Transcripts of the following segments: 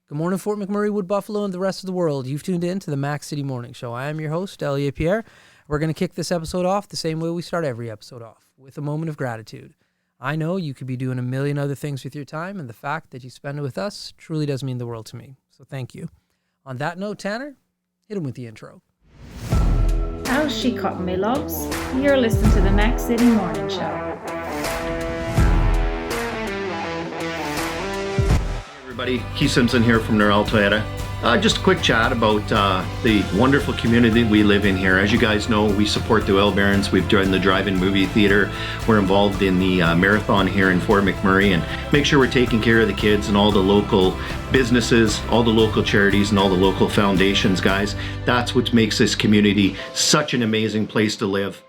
Good morning, Fort McMurray, Wood Buffalo, and the rest of the world. You've tuned in to the Mac City Morning Show. I am your host, Elliot Pierre. We're going to kick this episode off the same way we start every episode off, with a moment of gratitude. I know you could be doing a million other things with your time, and the fact that you spend it with us truly does mean the world to me. So thank you. On that note, Tanner, hit him with the intro. How's she cutting me, loves? You're listening to the Mac City Morning Show. Everybody, Keith Simpson here from Norel Toyota. Just a quick chat about the wonderful community we live in here. As you guys know, we support the Oil Barons. We've joined the drive-in movie theater. We're involved in the marathon here in Fort McMurray, and make sure we're taking care of the kids and all the local businesses, all the local charities, and all the local foundations, guys. That's what makes this community such an amazing place to live.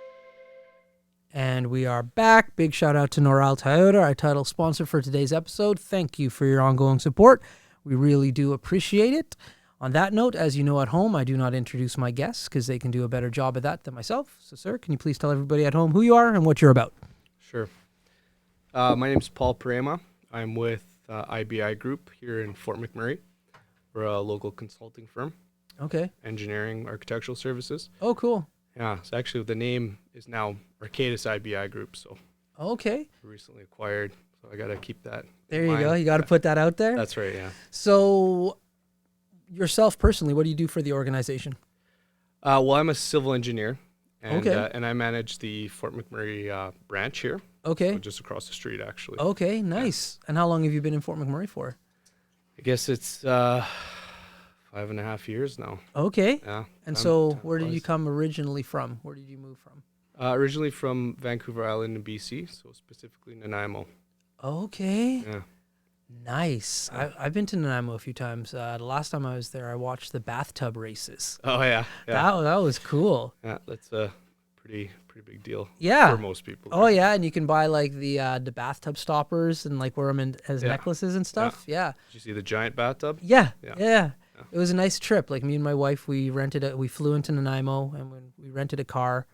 And we are back. Big shout out to Norel Toyota, our title sponsor for today's episode. Thank you for your ongoing support. We really do appreciate it. On that note, as you know at home, I do not introduce my guests because they can do a better job of that than myself. So, sir, can you please tell everybody at home who you are and what you're about? Sure. My name is Paul Parejma. I'm with IBI Group here in Fort McMurray. We're a local consulting firm. Okay. Engineering, architectural services. Oh, cool. Yeah, so actually the name is now Arcadis IBI Group, so okay. recently acquired, so I got to keep that There in you go. mind. You got to put that out there. That's right, yeah. So, yourself personally, what do you do for the organization? Well, I'm a civil engineer, and, Okay. And I manage the Fort McMurray branch here, Okay. so just across the street, actually. Okay, nice. And how long have you been in Fort McMurray for? I guess it's 5.5 years now. Okay. Yeah. And time- so, time where did you flies. come originally from? Where did you move from? Originally from Vancouver Island in BC, so specifically Nanaimo. Okay. Yeah. Nice. I've been to Nanaimo a few times. The last time I was there, I watched the bathtub races. Oh yeah. That was cool. Yeah, that's a pretty big deal. Yeah. For most people. Oh yeah, and you can buy like the bathtub stoppers and like wear them as Yeah. necklaces and stuff. Yeah. Did you see the giant bathtub? Yeah. Yeah. Yeah. It was a nice trip. Like me and my wife, we flew into Nanaimo and when we rented a car,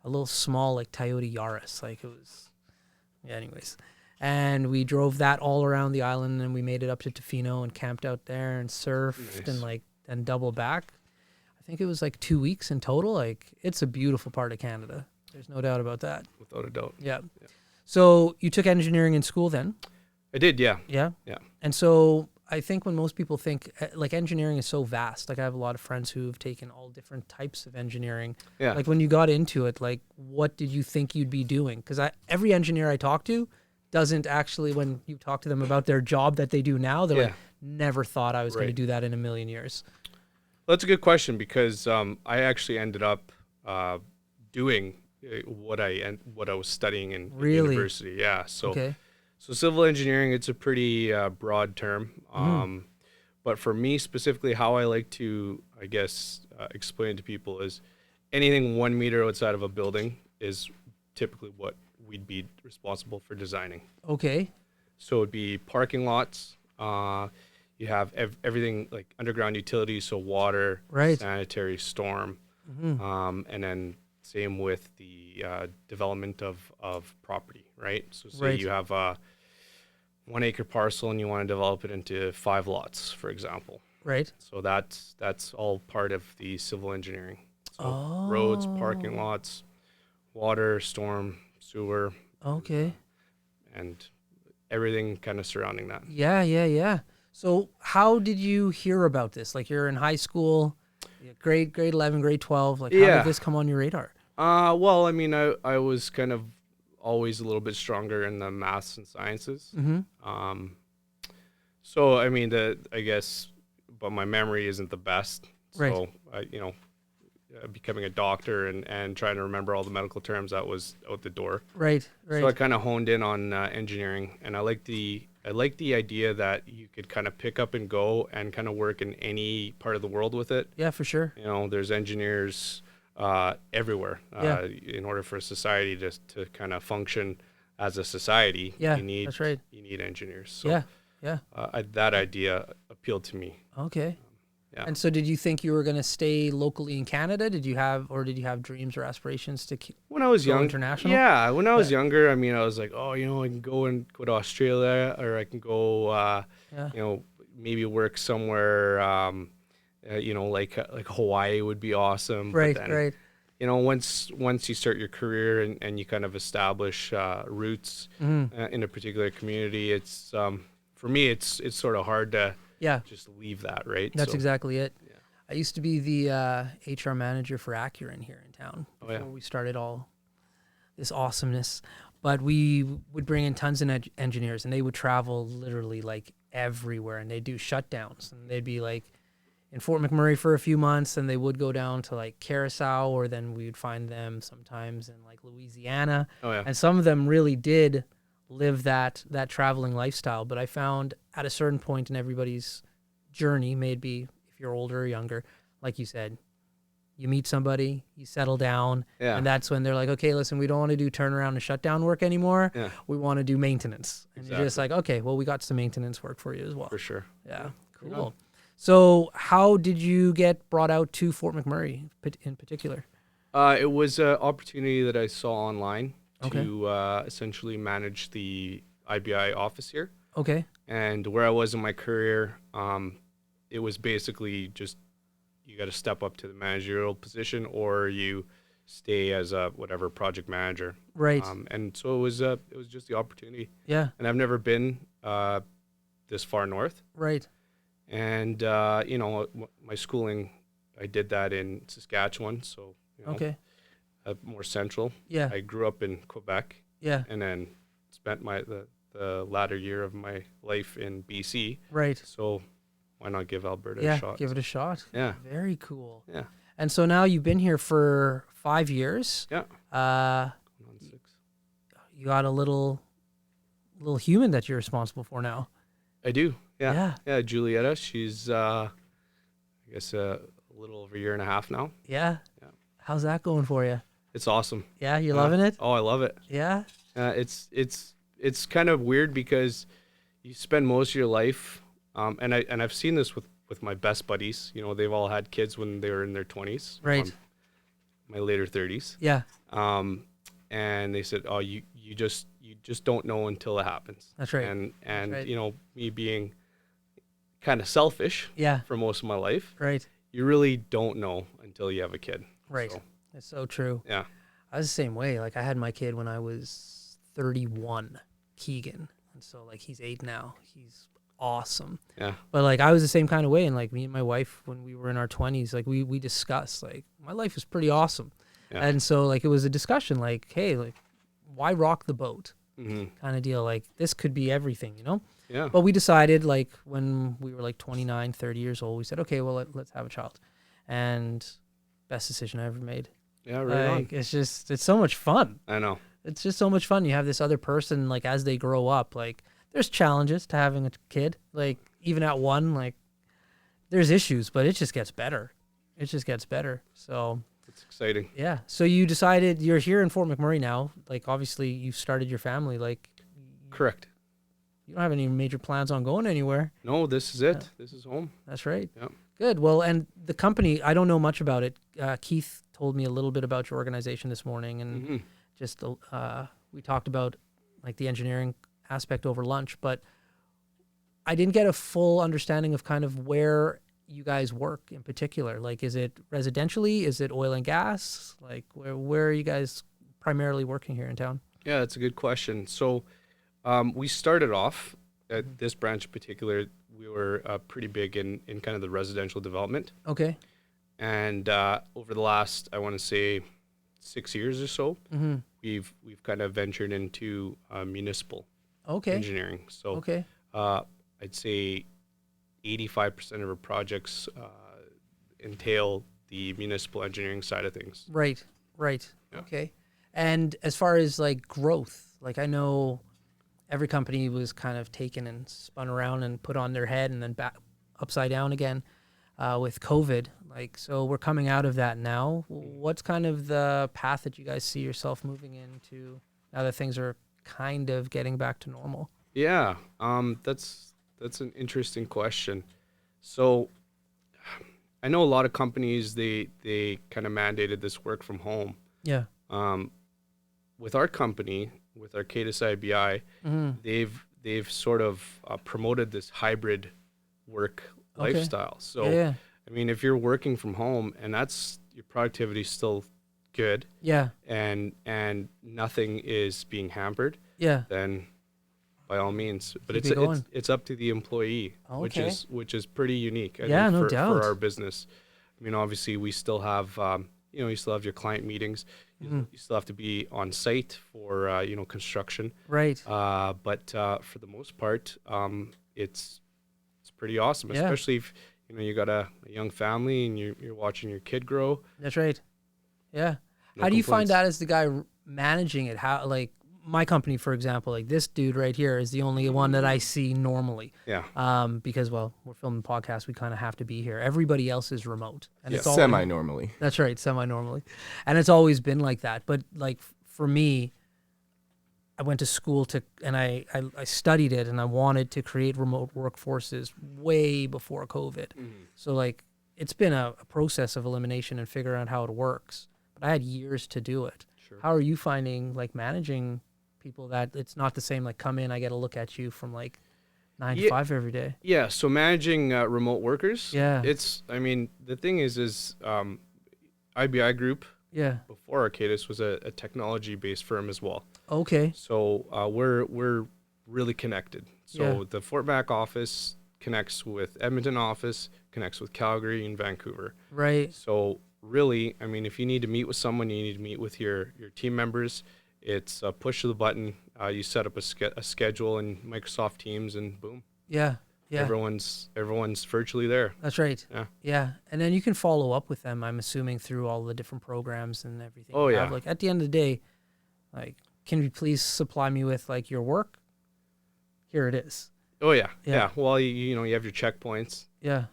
a little small like Toyota Yaris. Like it was, yeah. Anyways, and we drove that all around the island and we made it up to Tofino and camped out there and surfed Nice. and double back. I think it was like 2 weeks in total. Like it's a beautiful part of Canada. There's no doubt about that. Without a doubt. Yeah. So you took engineering in school then? I did, yeah. Yeah. Yeah. And so I think when most people think like engineering is so vast, like I have a lot of friends who've taken all different types of engineering. Yeah. Like when you got into it, like what did you think you'd be doing? Because every engineer I talk to doesn't actually, when you talk to them about their job that they do now, they're like, never thought I was going to Right. do that in a million years. Well, that's a good question because I actually ended up doing what I was studying in Really? university. Yeah. So Okay. So civil engineering, it's a pretty broad term. But for me specifically, how I like to, I guess, explain to people is anything 1 meter outside of a building is typically what we'd be responsible for designing. Okay. So it'd be parking lots. You have everything like underground utilities, so water, Right. sanitary, storm, and then same with the development of property, right? So say Right. you have a 1 acre parcel and you want to develop it into 5 lots, for example. Right. So that's all part of the civil engineering. So roads, parking lots, water, storm, sewer, Okay. and everything kind of surrounding that. Yeah, yeah, yeah. So how did you hear about this? Like you're in high school, grade 11, grade 12. Like how Yeah. did this come on your radar? Well, I mean, I was kind of always a little bit stronger in the maths and sciences. Mm-hmm. So, I mean, I guess, but my memory isn't the best. Right. So, becoming a doctor and trying to remember all the medical terms, that was out the door. Right, right. So I kind of honed in on engineering, and I like the idea that you could kind of pick up and go and kind of work in any part of the world with it. Yeah, for sure. You know, there's engineers everywhere. Yeah. In order for a society to kind of function as a society, Yeah, you need that's right. you need engineers. So, Yeah, yeah. that idea appealed to me. Okay. Yeah. And so did you think you were going to stay locally in Canada? Did you have dreams or aspirations to keep When I was go young, international? yeah. When I was younger, I mean, I was like, oh, I can go to Australia, or I can go, Yeah. maybe work somewhere, like Hawaii would be awesome. Right, but then, right. Once you start your career and you kind of establish roots in a particular community, it's for me it's sort of hard to Yeah, just leave that, right? that's So, exactly it. yeah. I used to be the HR manager for Acuren here in town Oh, yeah. before we started all this awesomeness. But we would bring in tons of engineers, and they would travel literally like everywhere, and they'd do shutdowns, and they'd be like in Fort McMurray for a few months, and they would go down to like Curacao, or then we would find them sometimes in like Louisiana. Oh, yeah. And some of them really did live that traveling lifestyle. But I found at a certain point in everybody's journey, maybe if you're older or younger, like you said, you meet somebody, you settle down, Yeah. and that's when they're like, okay, listen, we don't want to do turnaround and shutdown work anymore. Yeah. We want to do maintenance. And you're just like, okay, well, we got some maintenance work for you as well. For sure. Yeah, Yeah. cool. So how did you get brought out to Fort McMurray in particular? It was an opportunity that I saw online Okay. to essentially manage the IBI office here. Okay. And where I was in my career, it was basically just you got to step up to the managerial position or you stay as a whatever project manager. Right. And so it was just the opportunity. Yeah. And I've never been this far north. Right. And my schooling, I did that in Saskatchewan, so Okay. more central. Yeah. I grew up in Quebec, Yeah. and then spent the latter year of my life in BC. Right. So why not give Alberta Yeah. a shot? Give it a shot. Yeah, Very cool. yeah, And so now you've been here for 5 years. yeah. Uh, Going on 6. you got a little human that you're responsible for now. I do. Yeah. Yeah. Julietta, she's I guess a little over a year and a half now. Yeah. Yeah. How's that going for you? It's awesome. Yeah. You loving it? Oh, I love it. Yeah. It's kind of weird because you spend most of your life, and I've seen this with my best buddies. They've all had kids when they were in their 20s. Right. My later 30s. Yeah. And they said, "Oh, you just don't know until it happens." That's right. And right. me being kind of selfish Yeah. for most of my life, Right. you really don't know until you have a kid. Right. So, It's so true. yeah. I was the same way. Like I had my kid when I was 31, Keegan. And so like he's 8 now. He's awesome. Yeah. But like I was the same kind of way. And like me and my wife, when we were in our 20s, like we discussed like my life is pretty awesome. Yeah. And so like it was a discussion like, hey, like why rock the boat Mm-hmm. kind of deal? Like this could be everything, you know? Yeah. But we decided like when we were like 29, 30 years old, we said, okay, well, let's have a child. And best decision I ever made. Yeah. Right on. Like, it's so much fun. I know. It's just so much fun. You have this other person, like, as they grow up, like, there's challenges to having a kid. Like, even at 1, like, there's issues, but it just gets better. It just gets better. So, It's exciting. yeah. So you decided you're here in Fort McMurray now. Like, obviously, you've started your family. Like, Correct. you don't have any major plans on going anywhere. No, this is it. Yeah. This is home. That's right. Yep. Good. Well, and the company, I don't know much about it. Keith told me a little bit about your organization this morning, and Mm-hmm. just we talked about like the engineering aspect over lunch, but I didn't get a full understanding of kind of where you guys work in particular. Like, is it residentially? Is it oil and gas? Like, where are you guys primarily working here in town? Yeah, that's a good question. So we started off at this branch in particular. We were pretty big in kind of the residential development. Okay. And over the last, I want to say, 6 years or so, Mm-hmm. we've kind of ventured into municipal Okay. engineering. So Okay. I'd say 85% of our projects entail the municipal engineering side of things. Right. Right. Yeah. Okay. And as far as like growth, like I know every company was kind of taken and spun around and put on their head and then back upside down again with COVID. Like, so we're coming out of that now. What's kind of the path that you guys see yourself moving into now that things are kind of getting back to normal? Yeah, that's an interesting question. So I know a lot of companies, they kind of mandated this work from home. Yeah. With our company, with Arcadis IBI, Mm-hmm. they've sort of promoted this hybrid work Okay. lifestyle. So, Yeah. I mean, if you're working from home and that's your productivity is still good Yeah. and nothing is being hampered, Yeah. then by all means. But Keep it going. it's up to the employee, Okay. which is pretty unique. I Yeah, think, no for doubt. our business. I mean, obviously, we still have you still have your client meetings. You still have to be on site for construction. Right. But for the most part, it's pretty awesome, Yeah. especially if you got a young family and you're watching your kid grow. That's right. Yeah. No How do you find complaints. that as the guy managing it? How, like my company, for example, like this dude right here is the only one that I see normally. Yeah. Because we're filming podcasts, we kind of have to be here. Everybody else is remote, and Yeah. it's all Semi-normally. That's right, semi-normally, and it's always been like that. But like for me, I went to school and I studied it, and I wanted to create remote workforces way before COVID. So like it's been a process of elimination and figuring out how it works. But I had years to do it. Sure. How are you finding like managing people that it's not the same? Like come in, I get to look at you from like 9 to Yeah. 5 every day. Yeah. So managing remote workers. Yeah. I mean, the thing is IBI Group Yeah. before Arcadis was a technology-based firm as well. Okay. So we're really connected. So Yeah. the Fort Mac office connects with Edmonton office, connects with Calgary and Vancouver. Right. So really, I mean, if you need to meet with someone, you need to meet with your team members. It's a push of the button. You set up a schedule in Microsoft Teams, and boom, Yeah. Yeah. everyone's virtually there. That's right. Yeah. Yeah. And then you can follow up with them, I'm assuming, through all the different programs and everything. Oh, you have. yeah. Like at the end of the day, like, can you please supply me with like your work? Here it is. Oh yeah, Yeah. yeah. Well, you have your checkpoints. Yeah.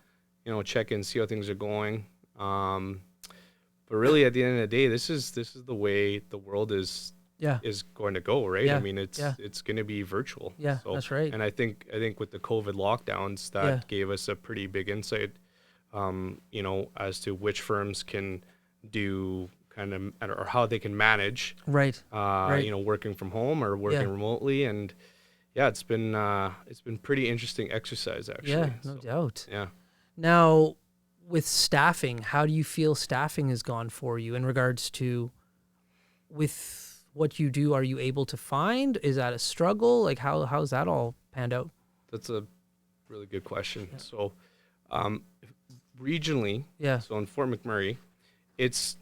Check in, see how things are going. But really, at the end of the day, this is the way the world is Yeah. going to go, right? Yeah, I mean, it's yeah. going to be virtual. Yeah, So, that's right. And I think with the COVID lockdowns, that Yeah. gave us a pretty big insight, as to which firms can do kind of or how they can manage, Right. Right. working from home or working Yeah. remotely, and yeah, it's been pretty interesting exercise actually. Yeah. No So, doubt. yeah. Now, with staffing, how do you feel staffing has gone for you in regards to with what you do? Are you able to find? Is that a struggle? Like how's that all panned out? That's a really good question. So, regionally, Yeah. so in Fort McMurray, it's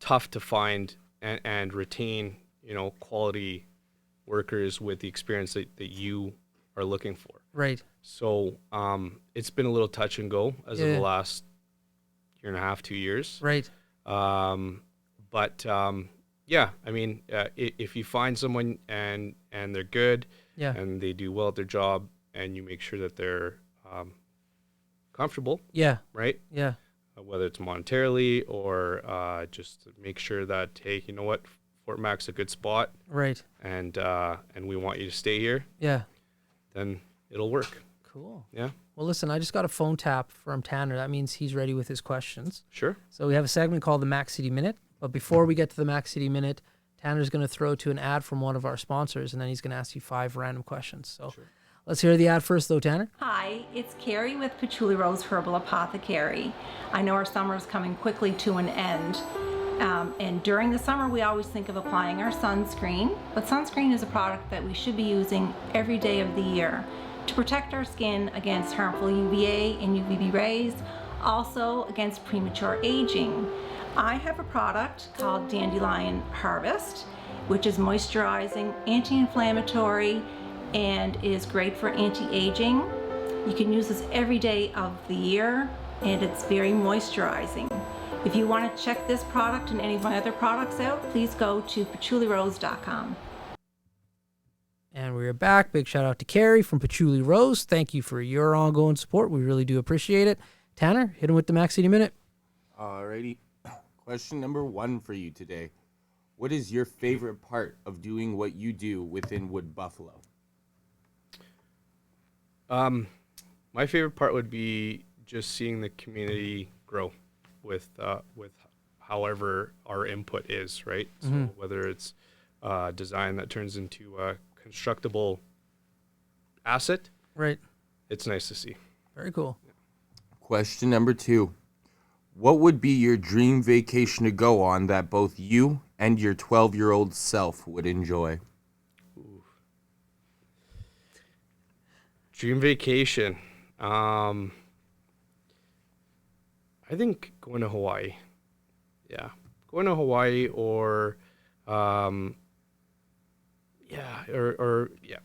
tough to find and retain, quality workers with the experience that you are looking for. Right. So, it's been a little touch and go as of Yeah. the last year and a half, 2 years. Right. Yeah, I mean, if you find someone and they're good, Yeah. and they do well at their job, and you make sure that they're comfortable, Yeah. right? Yeah. Whether it's monetarily or just to make sure that, hey, you know what, Fort Mac's a good spot, Right. and we want you to stay here, Yeah. then it'll work. Cool. Yeah, Well, listen, I just got a phone tap from Tanner. That means he's ready with his questions. sure. So we have a segment called the Mac City Minute. But before we get to the Mac City Minute, Tanner's going to throw to an ad from one of our sponsors, and then he's going to ask you 5 random questions. So let's hear the ad first, though, Tanner. Hi, it's Carrie with Patchouli Rose Herbal Apothecary. I know our summer is coming quickly to an end. And during the summer, we always think of applying our sunscreen, but sunscreen is a product that we should be using every day of the year to protect our skin against harmful UVA and UVB rays, also against premature aging. I have a product called Dandelion Harvest, which is moisturizing, anti-inflammatory, and is great for anti-aging. You can use this every day of the year, and it's very moisturizing. If you want to check this product and any of my other products out, please go to patchoulirose.com. And we're back. Big shout out to Carrie from Patchouli Rose. Thank you for your ongoing support. We really do appreciate it. Tanner, hit him with the Mac City Minute. Alrighty. Question number 1 for you today. What is your favorite part of doing what you do within Wood Buffalo? My favorite part would be just seeing the community grow with however our input is, right? So whether it's design that turns into a constructible asset, Right. it's nice to see. Very cool. Question number 2. What would be your dream vacation to go on that both you and your 12-year-old self would enjoy? Dream vacation. I think going to Hawaii. Yeah. Going to Hawaii or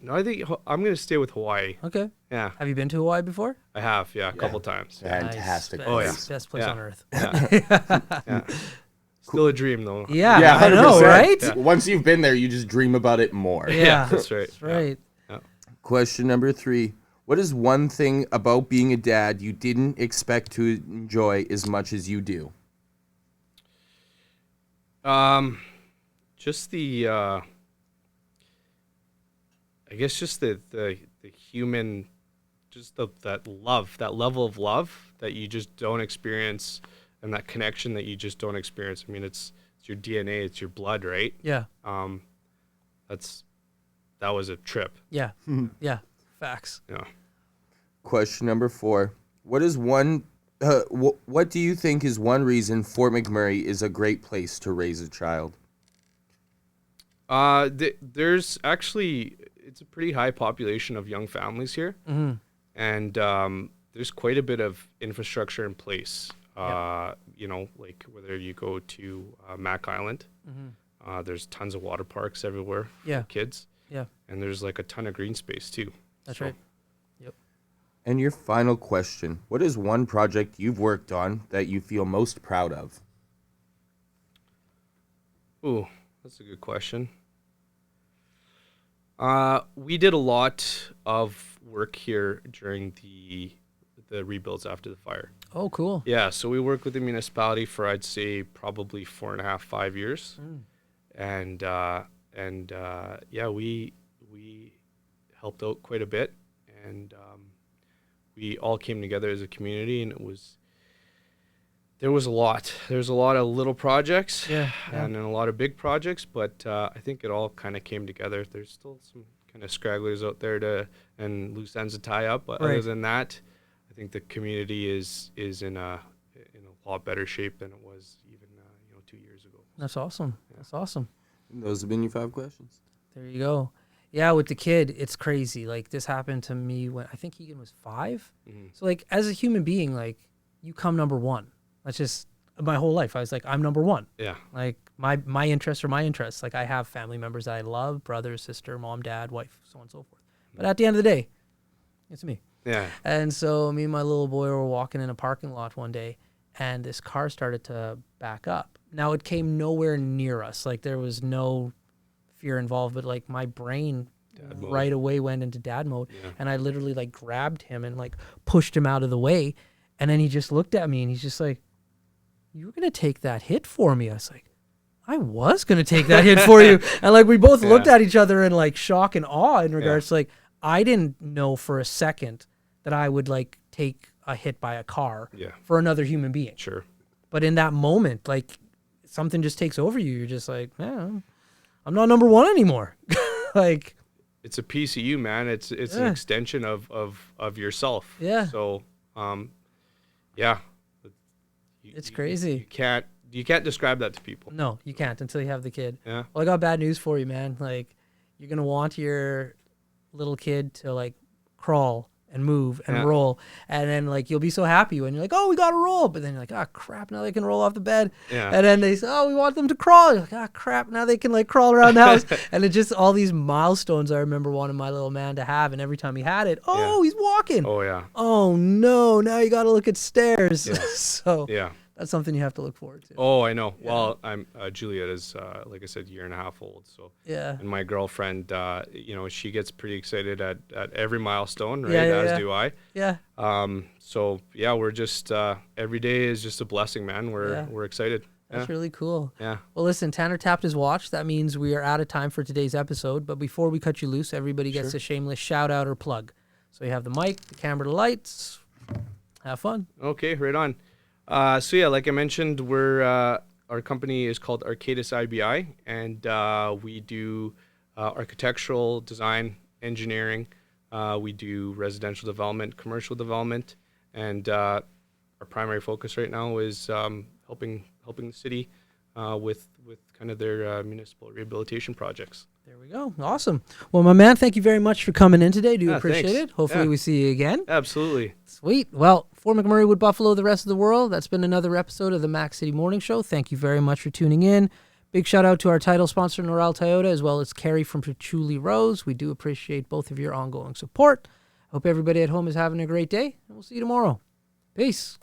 no, I think I'm going to stay with Hawaii. Okay. Yeah. Have you been to Hawaii before? I have, a couple times. Fantastic Nice. Oh, yeah. Best place Yeah. on earth. Yeah. Still a dream though. Yeah, I know, 100%. right? Yeah. Once you've been there, you just dream about it more. Yeah, That's right. that's right. Question number 3. What is one thing about being a dad you didn't expect to enjoy as much as you do? Just the I guess just the human, just that love, that level of love that you just don't experience, and that connection that you just don't experience. I mean, it's your DNA, it's your blood, right? Yeah, That was a trip. yeah, yeah. Facts. Yeah. Question number 4. What is one? What do you think is one reason Fort McMurray is a great place to raise a child? There's actually, it's a pretty high population of young families here, and there's quite a bit of infrastructure in place. You know, like whether you go to Mac Island, there's tons of water parks everywhere Yeah. for kids, Yeah, and there's like a ton of green space too. that's So, right. Yep. And your final question. What is one project you've worked on that you feel most proud of? Ooh, that's a good question. We did a lot of work here during the rebuilds after the fire. Oh, cool. Yeah, so we worked with the municipality for, I'd say, probably 4.5, 5 years, and yeah, we helped out quite a bit, and we all came together as a community, and there was a lot. There's a lot of little projects, Yeah, and then a lot of big projects, but I think it all kind of came together. There's still some kind of stragglers out there and loose ends to tie up, but other Right. than that, I think the community is in a lot better shape than it was even 2 years ago. That's awesome. That's awesome. And those have been your 5 questions. There you go. Yeah, with the kid, it's crazy. Like, this happened to me when I think Keegan was 5. So, like, as a human being, like, you come number one. That's just my whole life. I was like, I'm number one. Yeah, Like, my interests are my interests. Like, I have family members that I love, brother, sister, mom, dad, wife, so on and so forth. But at the end of the day, it's me. yeah, And so me and my little boy were walking in a parking lot one day, and this car started to back up. Now, it came nowhere near us. Like, there was no fear involved, but like my brain Dad mode. right away went into dad mode. Yeah. And I literally like grabbed him and like pushed him out of the way. And then he just looked at me and he's just like, "You were going to take that hit for me?" I was like, "I was going to take that hit for you." And like we both looked at each other in like shock and awe in regards to like, I didn't know for a second that I would like take a hit by a car Yeah. for another human being. Sure. But in that moment, like something just takes over you. You're just like, man, I'm not number one anymore. Like, It's a piece of you, man. It's an extension of yourself. Yeah. So, yeah. It's crazy. You can't describe that to people. No, you can't until you have the kid. Yeah. Well, I got bad news for you, man. Like, you're going to want your little kid to like crawl and move and roll. And then like, you'll be so happy when you're like, "Oh, we got to roll." But then you're like, "Ah, crap. Now they can roll off the bed." Yeah. And then they say, "Oh, we want them to crawl." You're like, "Ah, crap. Now they can like crawl around the house." And it's just all these milestones I remember wanting my little man to have. And every time he had it, oh, he's walking. Oh yeah. Oh no, now you got to look at stairs. So Yeah. that's something you have to look forward to. Oh, I know. Well, I'm Juliet is like I said, 1.5 years old. So Yeah. and my girlfriend, she gets pretty excited at every milestone, right? Yeah, yeah, As yeah. do I. Yeah. So yeah, we're just every day is just a blessing, man. We're excited. That's really cool. Yeah. Well, listen, Tanner tapped his watch. That means we are out of time for today's episode. But before we cut you loose, everybody gets a shameless shout out or plug. So you have the mic, the camera, the lights. Have fun. Okay, right on. So yeah, like I mentioned, our company is called Arcadis IBI, and we do architectural design, engineering. We do residential development, commercial development, And our primary focus right now is helping the city with kind of their municipal rehabilitation projects. There we go. Awesome. Well, my man, thank you very much for coming in today. Do appreciate thanks. it. Hopefully we see you again. Absolutely. Sweet. Well, for McMurray, Wood Buffalo, the rest of the world, that's been another episode of the Mac City Morning Show. Thank you very much for tuning in. Big shout out to our title sponsor, Norel Toyota, as well as Carrie from Patchouli Rose. We do appreciate both of your ongoing support. Hope everybody at home is having a great day, and we'll see you tomorrow. Peace.